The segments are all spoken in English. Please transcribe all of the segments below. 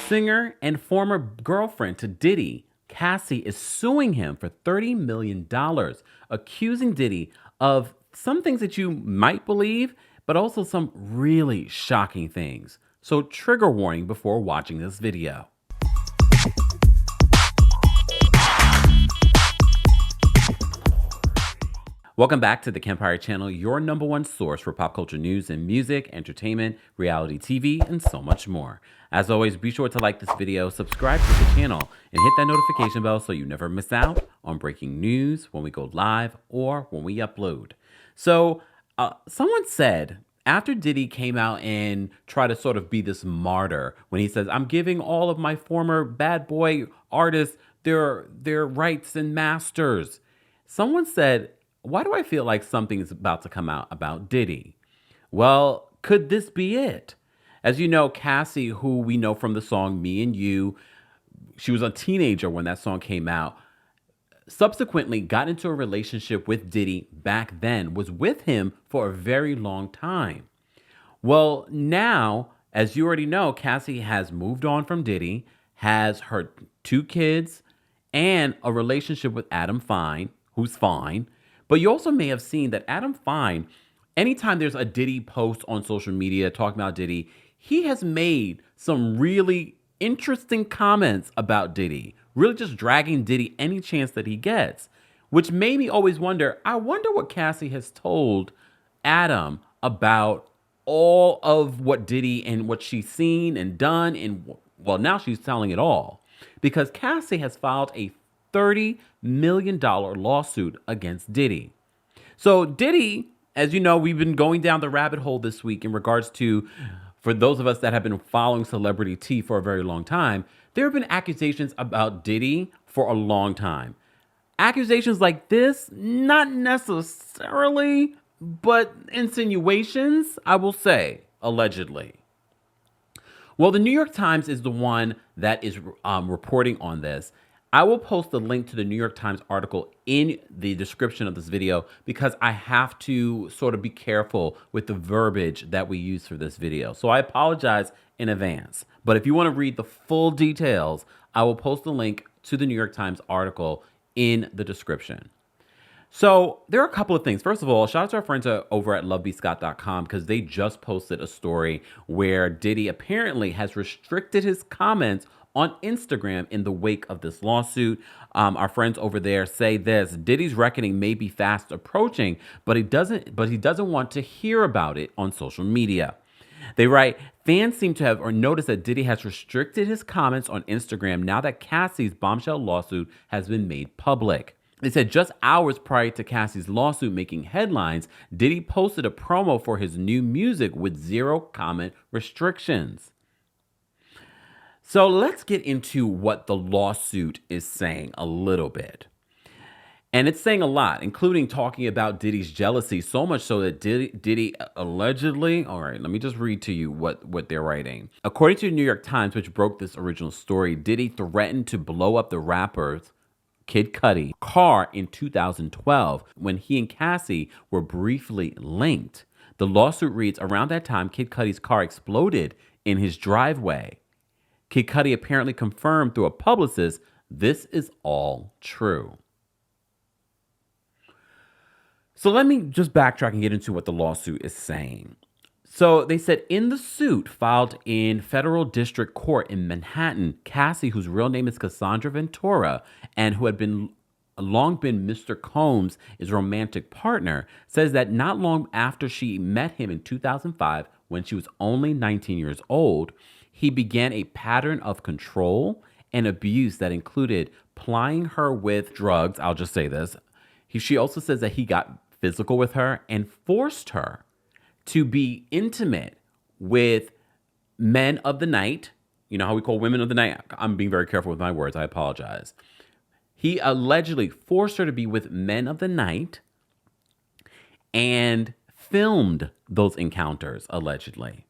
Singer and former girlfriend to Diddy, Cassie, is suing him for $30 million, accusing Diddy of some things that you might believe, but also some really shocking things. So trigger warning before watching this video. Welcome back to the Kempire channel, your number one source for pop culture news and music, entertainment, reality TV, and so much more. As always, be sure to like this video, subscribe to the channel, and hit that notification bell so you never miss out on breaking news when we go live or when we upload. So, someone said, after Diddy came out and tried to sort of be this martyr, when he says, I'm giving all of my former bad boy artists their rights and masters, someone said, why do I feel like something is about to come out about Diddy? Well, could this be it? As you know, Cassie, who we know from the song Me and You, she was a teenager when that song came out, subsequently got into a relationship with Diddy back then, was with him for a very long time. Well, now, as you already know, Cassie has moved on from Diddy, has her 2 kids, and a relationship with Adam Fine, who's fine. But you also may have seen that Adam Fine, anytime there's a Diddy post on social media talking about Diddy, he has made some really interesting comments about Diddy, really just dragging Diddy any chance that he gets, which made me always wonder, I wonder what Cassie has told Adam about all of what Diddy and what she's seen and done. And well, now she's telling it all because Cassie has filed a $30 million lawsuit against Diddy. So Diddy, as you know, we've been going down the rabbit hole this week in regards to, for those of us that have been following celebrity tea for a very long time, there have been accusations about Diddy for a long time. Accusations like this, not necessarily, but insinuations, I will say, allegedly. Well, the New York Times is the one that is reporting on this. I will post the link to the New York Times article in the description of this video because I have to sort of be careful with the verbiage that we use for this video. So I apologize in advance. But if you want to read the full details, I will post the link to the New York Times article in the description. So there are a couple of things. First of all, shout out to our friends over at lovebscott.com because they just posted a story where Diddy apparently has restricted his comments on Instagram in the wake of this lawsuit. Our friends over there say this: Diddy's reckoning may be fast approaching, but he doesn't want to hear about it on social media. They write, fans seem to have noticed that Diddy has restricted his comments on Instagram now that Cassie's bombshell lawsuit has been made public. They said just hours prior to Cassie's lawsuit making headlines, Diddy posted a promo for his new music with 0 comment restrictions. So let's get into what the lawsuit is saying a little bit. And it's saying a lot, including talking about Diddy's jealousy, so much so that Diddy allegedly, all right, let me just read to you what they're writing. According to the New York Times, which broke this original story, Diddy threatened to blow up the rapper's Kid Cudi car in 2012 when he and Cassie were briefly linked. The lawsuit reads, around that time, Kid Cudi's car exploded in his driveway. Kid Cudi apparently confirmed through a publicist, this is all true. So let me just backtrack and get into what the lawsuit is saying. So they said in the suit filed in federal district court in Manhattan, Cassie, whose real name is Cassandra Ventura, and who had long been Mr. Combs' romantic partner, says that not long after she met him in 2005, when she was only 19 years old, he began a pattern of control and abuse that included plying her with drugs. I'll just say this. She also says that he got physical with her and forced her to be intimate with men of the night. You know how we call women of the night? I'm being very careful with my words. I apologize. He allegedly forced her to be with men of the night and filmed those encounters, allegedly.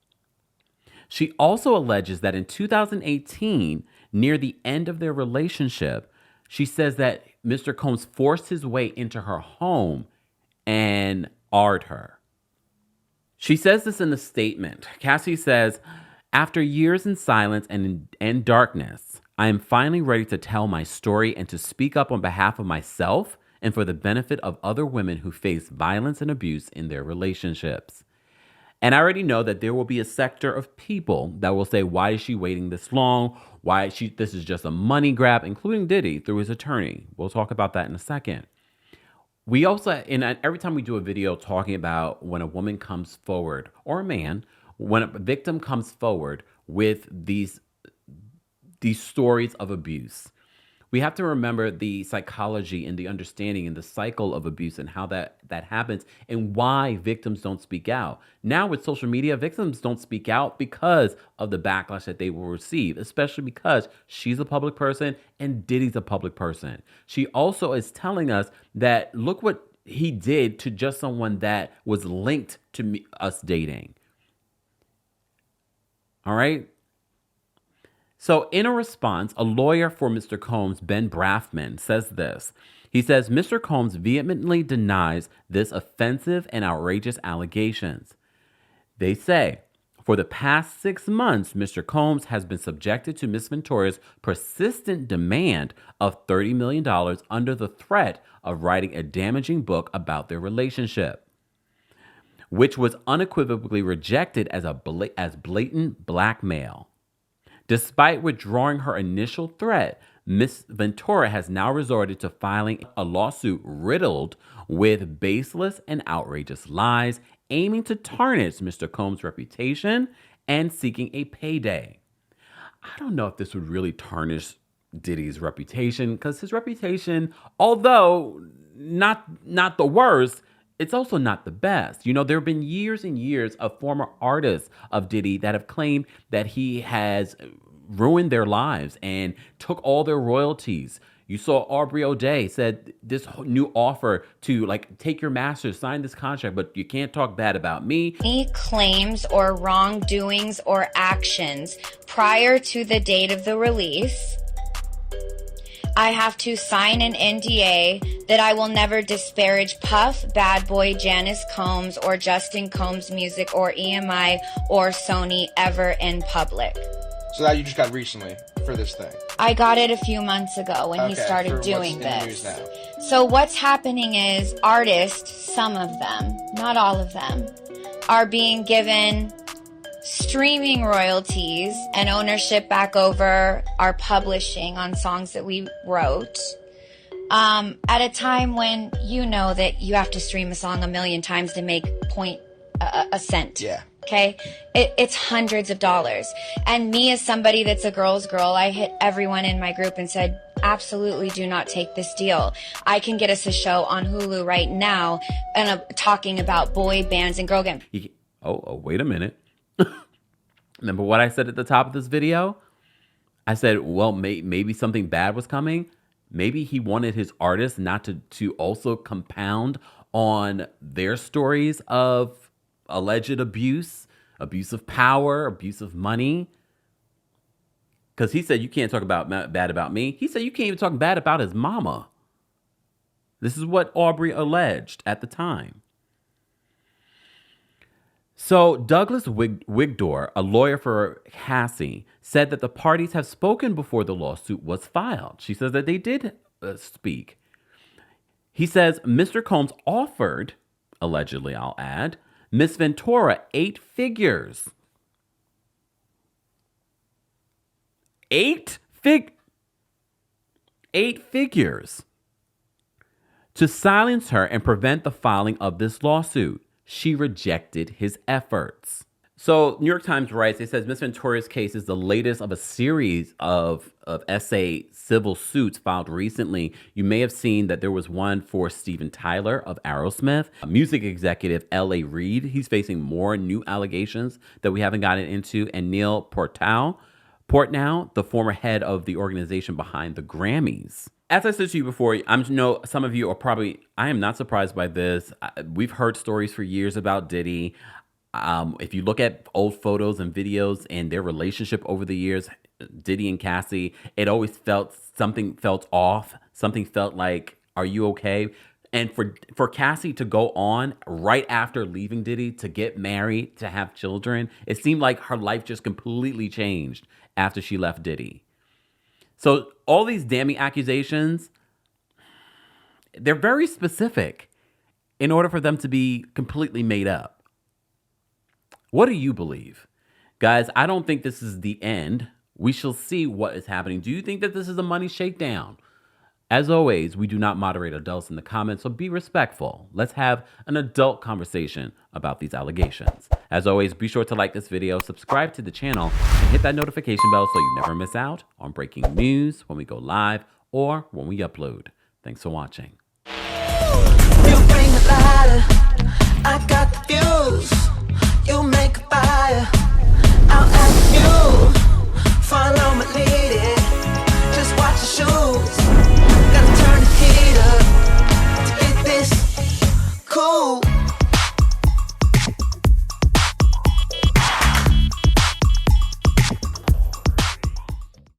She also alleges that in 2018, near the end of their relationship, she says that Mr. Combs forced his way into her home and R''d her. She says this in the statement. Cassie says, After years in silence and darkness, I am finally ready to tell my story and to speak up on behalf of myself and for the benefit of other women who face violence and abuse in their relationships. And I already know that there will be a sector of people that will say, why is she waiting this long? This is just a money grab, including Diddy through his attorney. We'll talk about that in a second. We also, every time we do a video talking about when a woman comes forward, or a man, when a victim comes forward with these stories of abuse, we have to remember the psychology and the understanding and the cycle of abuse and how that happens and why victims don't speak out. Now with social media, victims don't speak out because of the backlash that they will receive, especially because she's a public person and Diddy's a public person. She also is telling us that look what he did to just someone that was linked to us dating. All right? So in a response, a lawyer for Mr. Combs, Ben Brafman, says this. He says, Mr. Combs vehemently denies this offensive and outrageous allegations. They say, for the past 6 months, Mr. Combs has been subjected to Ms. Ventura's persistent demand of $30 million under the threat of writing a damaging book about their relationship, which was unequivocally rejected as blatant blackmail. Despite withdrawing her initial threat, Ms. Ventura has now resorted to filing a lawsuit riddled with baseless and outrageous lies, aiming to tarnish Mr. Combs' reputation and seeking a payday. I don't know if this would really tarnish Diddy's reputation, because his reputation, although not the worst, it's also not the best. You know, there have been years and years of former artists of Diddy that have claimed that he has ruined their lives and took all their royalties. You saw Aubrey O'Day said this new offer to take your masters, sign this contract, but you can't talk bad about me. Any claims or wrongdoings or actions prior to the date of the release, I have to sign an NDA that I will never disparage Puff, Bad Boy, Janice Combs, or Justin Combs Music, or EMI, or Sony ever in public. So that you just got recently for this thing? I got it a few months ago when he started doing this. So what's happening is artists, some of them, not all of them, are being given streaming royalties and ownership back over our publishing on songs that we wrote at a time when you know that you have to stream a song 1 million times to make a cent. Yeah. Okay? It's hundreds of dollars. And me as somebody that's a girl's girl, I hit everyone in my group and said, absolutely do not take this deal. I can get us a show on Hulu right now and talking about boy bands and girl gangs. Oh, wait a minute. Remember what I said at the top of this video? I said, well, maybe something bad was coming. Maybe he wanted his artists not to also compound on their stories of alleged abuse of power, abuse of money. Because he said, you can't talk bad about me. He said, you can't even talk bad about his mama. This is what Aubrey alleged at the time. So Douglas Wigdor, a lawyer for Cassie, said that the parties have spoken before the lawsuit was filed. She says that they did speak. He says Mr. Combs offered, allegedly I'll add, Miss Ventura 8 figures. 8 figures to silence her and prevent the filing of this lawsuit. She rejected his efforts. So New York Times writes, it says Miss Ventura's case is the latest of a series of SA civil suits filed recently. You may have seen that there was one for Steven Tyler of Aerosmith, music executive L.A. Reid. He's facing more new allegations that we haven't gotten into, and Neil Portnow, the former head of the organization behind the Grammys. As I said to you before, I know some of you are probably, I am not surprised by this. We've heard stories for years about Diddy. If you look at old photos and videos and their relationship over the years, Diddy and Cassie, it always something felt off. Something felt like, are you okay? And for Cassie to go on right after leaving Diddy to get married, to have children, it seemed like her life just completely changed after she left Diddy. So all these damning accusations, they're very specific in order for them to be completely made up. What do you believe? Guys, I don't think this is the end. We shall see what is happening. Do you think that this is a money shakedown? As always, we do not moderate adults in the comments, so be respectful. Let's have an adult conversation about these allegations. As always, be sure to like this video, subscribe to the channel, and hit that notification bell so you never miss out on breaking news when we go live or when we upload. Thanks for watching. You bring the lighter, I got the fuse. You make a fire, I'll ask you.